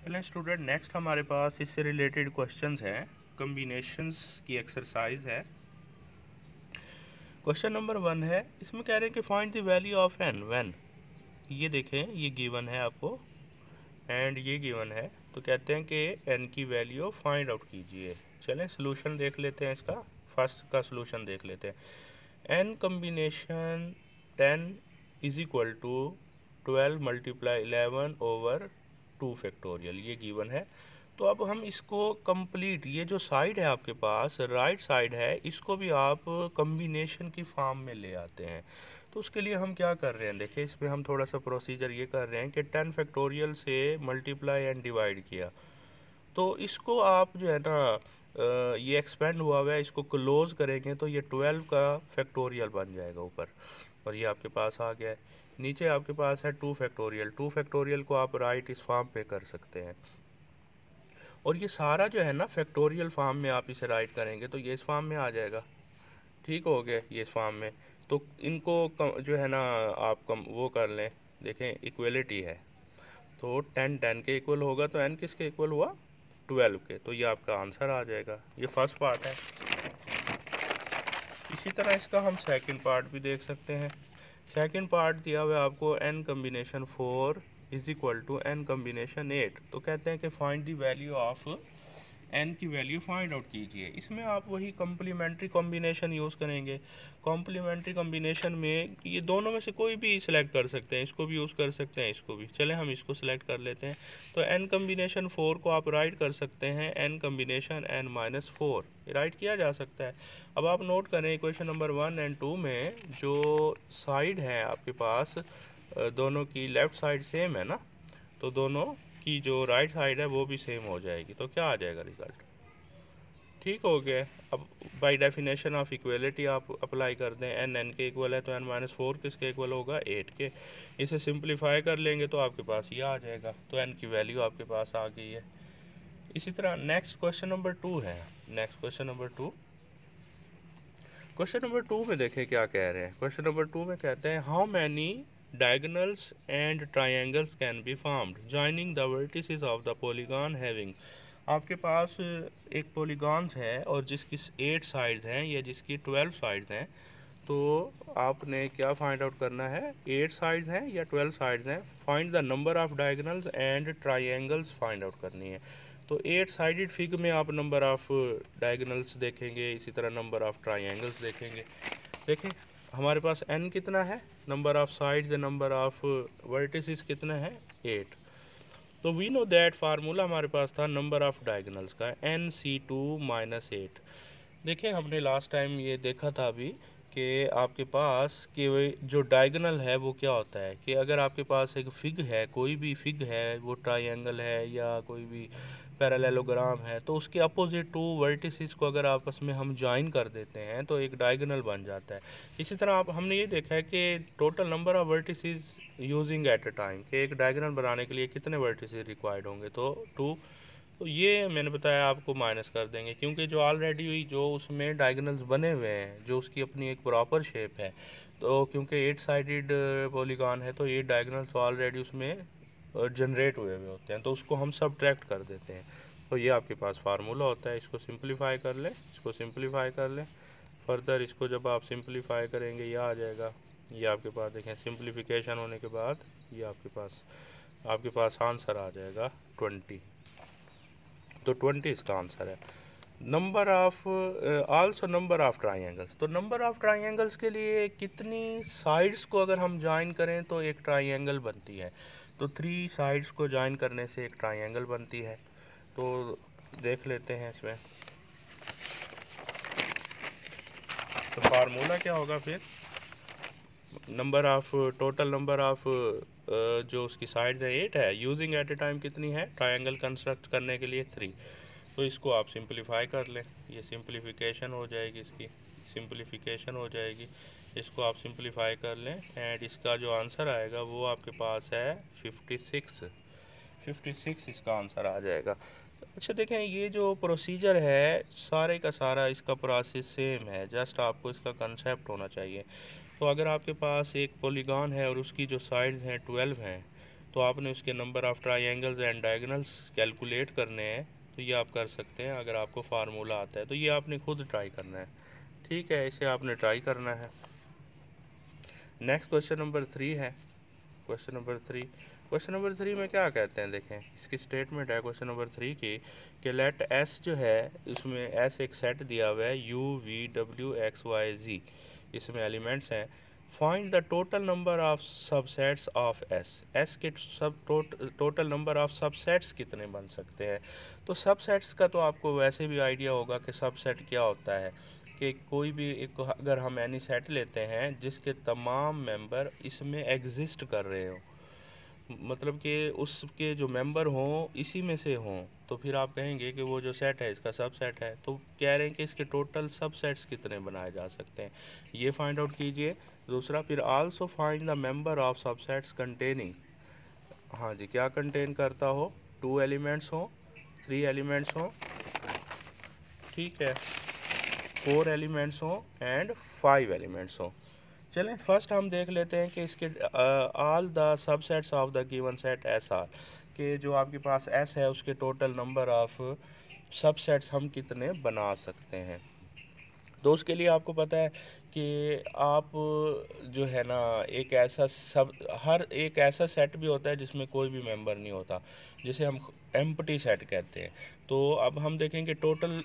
चलें student, next हमारे पास इससे रिलेटेड क्वेश्चंस हैं। कम्बिनेशंस की एक्सरसाइज है। क्वेश्चन नंबर 1 है, इसमें कह रहे हैं कि find the value of n when. ये देखें, ये गिवन है आपको एंड ये गिवन है, तो कहते हैं कि एन की वैल्यू फाइंड आउट कीजिए। चलें सोल्यूशन देख लेते हैं इसका। फर्स्ट का सोल्यूशन देख लेते हैं। N combination 10 is equal to 12 multiply 11 over 2 factorial, ये गिवन है। तो अब हम इसको कंप्लीट, ये जो साइड है आपके पास राइट साइड है, इसको भी आप कम्बिनेशन की फॉर्म में ले आते हैं। तो उसके लिए हम क्या कर रहे हैं, देखिए इसमें हम थोड़ा सा प्रोसीजर ये कर रहे हैं कि 10 फैक्टोरियल से मल्टीप्लाई एंड डिवाइड किया, तो इसको आप जो है ना ये एक्सपेंड हुआ है, इसको क्लोज करेंगे तो ये 12 का फैक्टोरियल बन जाएगा ऊपर, और ये आपके पास आ गया है। नीचे आपके पास है 2 फैक्टोरियल। 2 फैक्टोरियल को आप राइट इस फॉर्म पे कर सकते हैं, और ये सारा जो है ना फैक्टोरियल फॉर्म में आप इसे राइट करेंगे तो ये इस फॉर्म में आ जाएगा। ठीक हो गया, ये इस फॉर्म में। तो इनको जो है ना आप वो कर लें, देखें इक्वलिटी है, तो 10 10 के इक्वल होगा, तो n किसके इक्वल हुआ, 12 के। तो ये आपका आंसर आ जाएगा। ये फर्स्ट पार्ट है। इसी तरह इसका हम सेकंड पार्ट भी देख सकते हैं। सेकंड पार्ट दिया हुआ है आपको, n combination 4 is equal to n combination 8। तो कहते हैं कि find the value of n की वैल्यू फाइंड आउट कीजिए। इसमें आप वही कॉम्प्लीमेंट्री कॉम्बिनेशन यूज़ करेंगे। कॉम्प्लीमेंट्री कॉम्बिनेशन में ये दोनों में से कोई भी सिलेक्ट कर सकते हैं, इसको भी यूज़ कर सकते हैं, इसको भी। चलें हम इसको सिलेक्ट कर लेते हैं। तो n कम्बिनेशन 4 को आप राइट कर सकते हैं n कम्बिनेशन n-4, राइट किया जा सकता है। अब आप नोट करें इक्वेशन नंबर 1 एंड 2 में जो साइड है आपके पास दोनों की लेफ़्ट साइड सेम है ना, तो दोनों की जो राइट साइड है वो भी सेम हो जाएगी, तो क्या आ जाएगा रिजल्ट। ठीक हो गया। अब बाय डेफिनेशन ऑफ इक्वलिटी आप अप्लाई कर दें, एन एन के इक्वल है तो n-4 किसके इक्वल होगा, 8 के। इसे सिंप्लीफाई कर लेंगे तो आपके पास ये आ जाएगा, तो n की वैल्यू आपके पास आ गई है। इसी तरह नेक्स्ट क्वेश्चन नंबर 2 है। Next question number 2, question number 2 में देखें क्या कह रहे हैं। क्वेश्चन नंबर 2 में कहते हैं, how many diagonals and triangles can be formed joining the vertices of the polygon having। आपके पास एक पॉलीगॉन्स है और जिसकी 8 साइड्स हैं या जिसकी 12 साइड्स हैं, तो आपने क्या फाइंड आउट करना है, 8 साइड्स हैं या 12 साइड्स हैं। Find the number of diagonals and triangles find out करनी है। तो 8 साइडेड फिग में आप नंबर ऑफ डायगोनल्स देखेंगे, इसी तरह नंबर ऑफ ट्राइंगल्स देखेंगे। देखें हमारे पास n कितना है, number of sides, number of vertices कितना है, 8। तो वी नो दैट फार्मूला हमारे पास था नंबर ऑफ डायगोनल्स का, nc2-8। देखें हमने लास्ट टाइम ये देखा था अभी कि आपके पास कि जो डायगोनल है वो क्या होता है, कि अगर आपके पास एक फिग है, कोई भी फिग है, वो ट्रायंगल है या कोई भी पैरेललोग्राम है, तो उसके अपोजिट 2 वर्टिसेस को अगर आपस में हम ज्वाइन कर देते हैं तो एक डायगोनल बन जाता है। इसी तरह आप हमने ये देखा है कि total number of vertices using at a time, कि एक डायगोनल बनाने के लिए कितने वर्टिसेस रिक्वायर्ड होंगे, तो 2। तो ये मैंने बताया आपको माइनस कर देंगे, क्योंकि जो ऑलरेडी जो उसमें डायगोनल्स बने हुए हैं, जो उसकी अपनी एक प्रॉपर शेप है, तो क्योंकि 8 साइडेड पॉलीगॉन है तो 8 डायगोनल्स ऑलरेडी उसमें जनरेट हुए होते हैं, तो उसको हम सब्ट्रैक्ट कर देते हैं। तो ये आपके पास फार्मूला होता है। इसको सिंप्लीफाई कर लें, इसको सिंप्लीफाई कर लें फर्दर। इसको जब आप सिंप्लीफाई करेंगे ये आ जाएगा। ये आपके पास देखें सिंप्लीफिकेशन होने के बाद ये आपके पास आंसर आ जाएगा 20। तो 20 इसका आंसर है। Number of also number of triangles, तो नंबर ऑफ ट्राइंगल्स के लिए कितनी साइड्स को अगर हम ज्वाइन करें तो एक ट्राइंगल बनती है। तो 3 साइड्स को ज्वाइन करने से एक ट्राइंगल बनती है। तो देख लेते हैं इसमें, तो फार्मूला क्या होगा फिर, number of total number of जो उसकी साइड्स है 8 है, यूजिंग एट ए टाइम कितनी है ट्रायंगल कंस्ट्रक्ट करने के लिए 3। तो इसको आप सिंप्लीफाई कर लें, ये सिंप्लीफिकेशन हो जाएगी, इसकी सिंप्लीफिकेशन हो जाएगी। इसको आप सिंप्लीफाई कर लें एंड इसका जो आंसर आएगा वो आपके पास है 56 इसका आंसर आ जाएगा। अच्छा देखें, ये जो प्रोसीजर है सारे का सारा इसका प्रोसेस सेम है, जस्ट आपको इसका कंसेप्ट होना चाहिए। तो अगर आपके पास एक पॉलीगॉन है और उसकी जो साइड्स हैं 12 हैं, तो आपने उसके number of triangles and diagonals calculate करने हैं, तो ये आप कर सकते हैं अगर आपको फार्मूला आता है। तो ये आपने खुद ट्राई करना है, ठीक है, इसे आपने ट्राई करना है। नेक्स्ट क्वेश्चन नंबर 3 है। क्वेश्चन नंबर 3 में क्या कहते हैं, देखें इसकी स्टेटमेंट है क्वेश्चन नंबर 3 की कि लेट एस जो है, इसमें एस एक सेट दिया हुआ है U V W X Y Z, इसमें एलिमेंट्स हैं। Find the total number of subsets of S के टोटल नंबर ऑफ सबसेट्स कितने बन सकते हैं। तो सबसेट्स का तो आपको वैसे भी आइडिया होगा कि सबसेट क्या होता है, कि कोई भी एक, अगर हम एनी सेट लेते हैं जिसके तमाम मेंबर इसमें एग्जिस्ट कर रहे हो, मतलब कि उसके जो मेंबर हों इसी में से हों, तो फिर आप कहेंगे कि वो जो सेट है इसका सब सेट है। तो कह रहे हैं कि इसके टोटल सब सेट्स कितने बनाए जा सकते हैं, ये फाइंड आउट कीजिए। दूसरा, फिर also find the member of subsets containing, हाँ जी, क्या कंटेन करता हो, 2 एलिमेंट्स हो, 3 एलिमेंट्स हो, ठीक है, 4 एलिमेंट्स हो एंड 5 एलिमेंट्स हो। चलें फर्स्ट हम देख लेते हैं कि इसके all the subsets of the given set S R, कि जो आपके पास एस है उसके टोटल नंबर ऑफ सबसेट्स हम कितने बना सकते हैं। तो उसके लिए आपको पता है कि आप जो है ना, एक ऐसा हर एक ऐसा सेट भी होता है जिसमें कोई भी मेंबर नहीं होता, जिसे हम एम्प्टी सेट कहते हैं। तो अब हम देखेंगे टोटल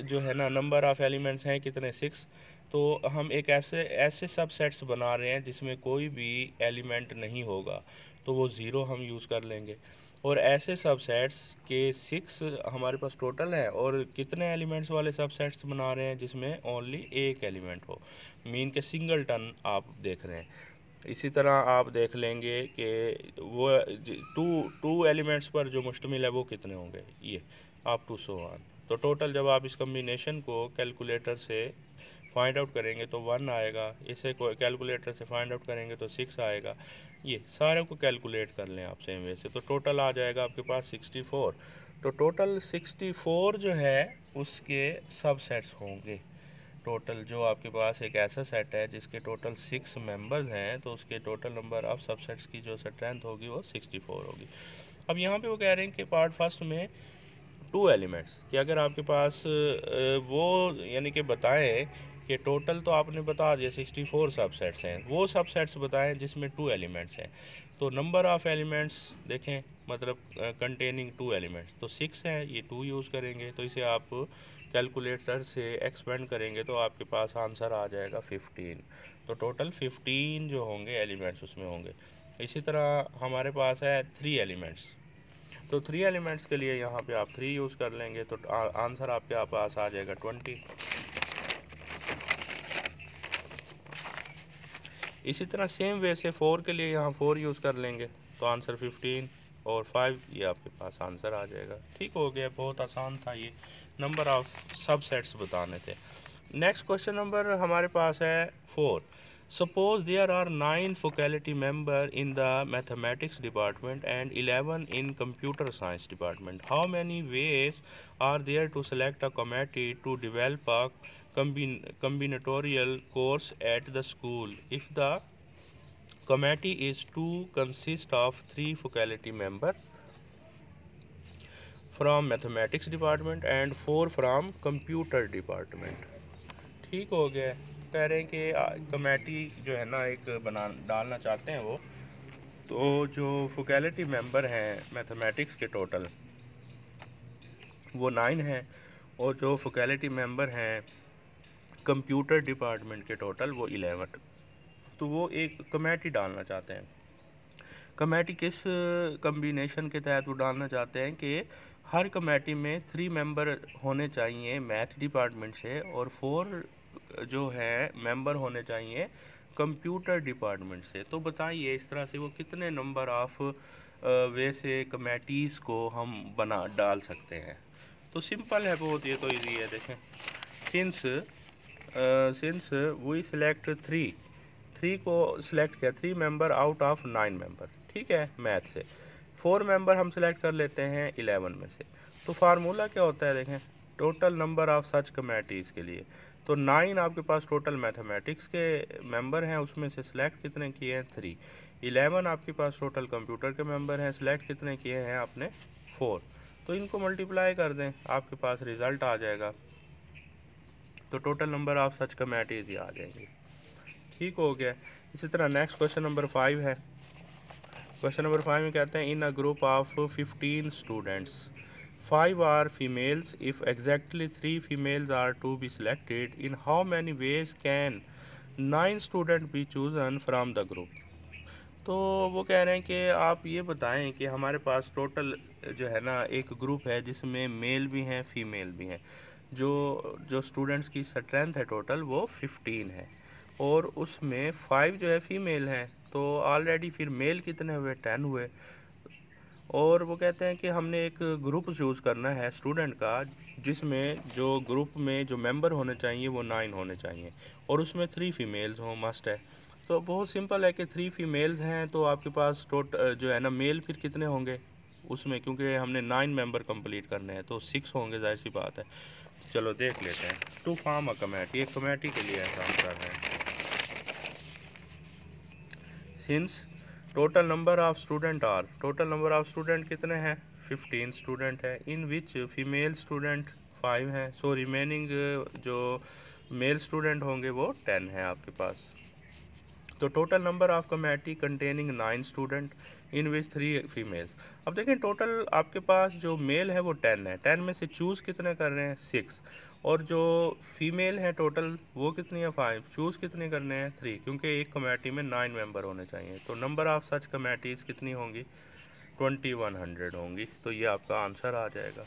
जो है ना नंबर ऑफ़ एलिमेंट्स हैं कितने, 6। तो हम एक ऐसे सब सेट्स बना रहे हैं जिसमें कोई भी एलिमेंट नहीं होगा, तो वो ज़ीरो हम यूज़ कर लेंगे। और ऐसे सबसेट्स के 6 हमारे पास टोटल है, और कितने एलिमेंट्स वाले सबसेट्स बना रहे हैं जिसमें ओनली एक एलिमेंट हो, मीन के सिंगल टन आप देख रहे हैं। इसी तरह आप देख लेंगे कि वो टू एलिमेंट्स पर जो मुश्तमिल है वो कितने होंगे, ये आप टू सो वन। तो टोटल जब आप इस कम्बिनेशन को कैलकुलेटर से फाइंड आउट करेंगे तो 1 आएगा, इसे कैलकुलेटर से फाइंड आउट करेंगे तो 6 आएगा। ये सारे को कैलकुलेट कर लें आप सेम वे से, तो टोटल आ जाएगा आपके पास 64। तो टोटल 64 जो है उसके सबसेट्स होंगे। टोटल जो आपके पास एक ऐसा सेट है जिसके टोटल 6 मेंबर्स हैं, तो उसके टोटल नंबर ऑफ सबसेट्स की जो स्ट्रेंथ होगी वो 64 होगी। अब यहाँ पे वो कह रहे हैं कि पार्ट फर्स्ट में 2 एलिमेंट्स, कि अगर आपके पास वो यानी कि बताएं कि टोटल तो आपने बता दिया 64 सबसेट्स हैं, वो सबसेट्स बताएं जिसमें 2 एलिमेंट्स हैं। तो नंबर ऑफ़ एलिमेंट्स देखें, मतलब कंटेनिंग 2 एलिमेंट्स, तो 6 है, ये 2 यूज़ करेंगे, तो इसे आप कैलकुलेटर से एक्सपेंड करेंगे तो आपके पास आंसर आ जाएगा 15। तो टोटल 15 जो होंगे एलिमेंट्स उसमें होंगे। इसी तरह हमारे पास है 3 एलिमेंट्स, तो 3 एलिमेंट्स के लिए यहाँ पे आप 3 यूज़ कर लेंगे, तो आंसर आपके पास आ जाएगा 20। इसी तरह सेम वे से 4 के लिए यहाँ 4 यूज़ कर लेंगे, तो आंसर 15 और 5, ये आपके पास आंसर आ जाएगा। ठीक हो गया, बहुत आसान था, ये नंबर ऑफ सबसेट्स बताने थे। नेक्स्ट क्वेश्चन नंबर हमारे पास है 4। Suppose there are 9 faculty members in the mathematics department and 11 in computer science department. How many ways are there to select a committee to develop a combinatorial course at the school if the committee is to consist of 3 faculty members from mathematics department and 4 from computer department? ठीक हो गया। कह रहे हैं कि committee जो है ना एक डालना चाहते हैं वो, तो जो फैकल्टी मेंबर हैं मैथमेटिक्स के टोटल वो 9 हैं, और जो फैकल्टी मेंबर हैं कंप्यूटर डिपार्टमेंट के टोटल वो 11। तो वो एक कमेटी डालना चाहते हैं। कमेटी किस कम्बिनेशन के तहत वो डालना चाहते हैं कि हर कमेटी में 3 मेंबर होने चाहिए मैथ डिपार्टमेंट से, और 4 जो है मेंबर होने चाहिए कंप्यूटर डिपार्टमेंट से। तो बताइए इस तरह से वो कितने नंबर ऑफ वे से कमेटीज़ को हम डाल सकते हैं। तो सिंपल है बहुत, ये तो इजी है। देखें, सिंस वी सिलेक्ट 3 को सिलेक्ट किया, 3 मेंबर आउट ऑफ 9 मेंबर, ठीक है, मैथ से 4 मेंबर हम सिलेक्ट कर लेते हैं 11 में से। तो फार्मूला क्या होता है, देखें, total number of such committees के लिए तो 9 आपके पास टोटल मैथमेटिक्स के मेंबर हैं, उसमें से सिलेक्ट कितने किए हैं 3। 11 आपके पास टोटल कंप्यूटर के मेंबर हैं, सिलेक्ट कितने किए हैं आपने 4। तो इनको मल्टीप्लाई कर दें, आपके पास रिज़ल्ट आ जाएगा, तो total number of such committees ही आ जाएंगे। ठीक हो गया। इसी तरह नेक्स्ट क्वेश्चन नंबर 5 है। क्वेश्चन नंबर 5 में कहते हैं in a group of 15 students 5 are females, if exactly 3 females are to be selected, in how many ways can 9 student be chosen from the group. तो वो कह रहे हैं कि आप ये बताएं कि हमारे पास टोटल जो है ना एक ग्रुप है जिसमें मेल भी हैं फीमेल भी हैं, जो जो स्टूडेंट्स की स्ट्रेंथ है टोटल वो 15 है, और उसमें 5 जो है फीमेल हैं, तो ऑलरेडी फिर मेल कितने हुए 10 हुए। और वो कहते हैं कि हमने एक ग्रुप चूज़ करना है स्टूडेंट का जिसमें जो ग्रुप में जो मेंबर होने चाहिए वो 9 होने चाहिए, और उसमें 3 फीमेल्स हों मस्ट है। तो बहुत सिंपल है कि 3 फीमेल्स हैं, तो आपके पास जो है ना मेल फिर कितने होंगे उसमें, क्योंकि हमने 9 मेंबर कंप्लीट करने हैं तो 6 होंगे, जाहिर सी बात है। चलो देख लेते हैं। टू फॉर्म अ कमेटी, एक कमेटी के लिए ऐसा हम कर रहे हैं। Since total number of student are, total number of student कितने हैं 15 स्टूडेंट है, इन विच फीमेल स्टूडेंट 5 हैं, सो रिमेनिंग जो मेल स्टूडेंट होंगे वो 10 हैं आपके पास। तो total number of committee containing 9 student in which 3 females. अब देखें टोटल आपके पास जो मेल है वो 10 है, 10 में से चूज़ कितने कर रहे हैं 6, और जो फीमेल है टोटल वो कितनी है 5, चूज़ कितने करने हैं 3, क्योंकि एक कमेटी में 9 मेंबर होने चाहिए। तो नंबर ऑफ सच कमेटीज़ कितनी होंगी 2100 होंगी। तो ये आपका आंसर आ जाएगा।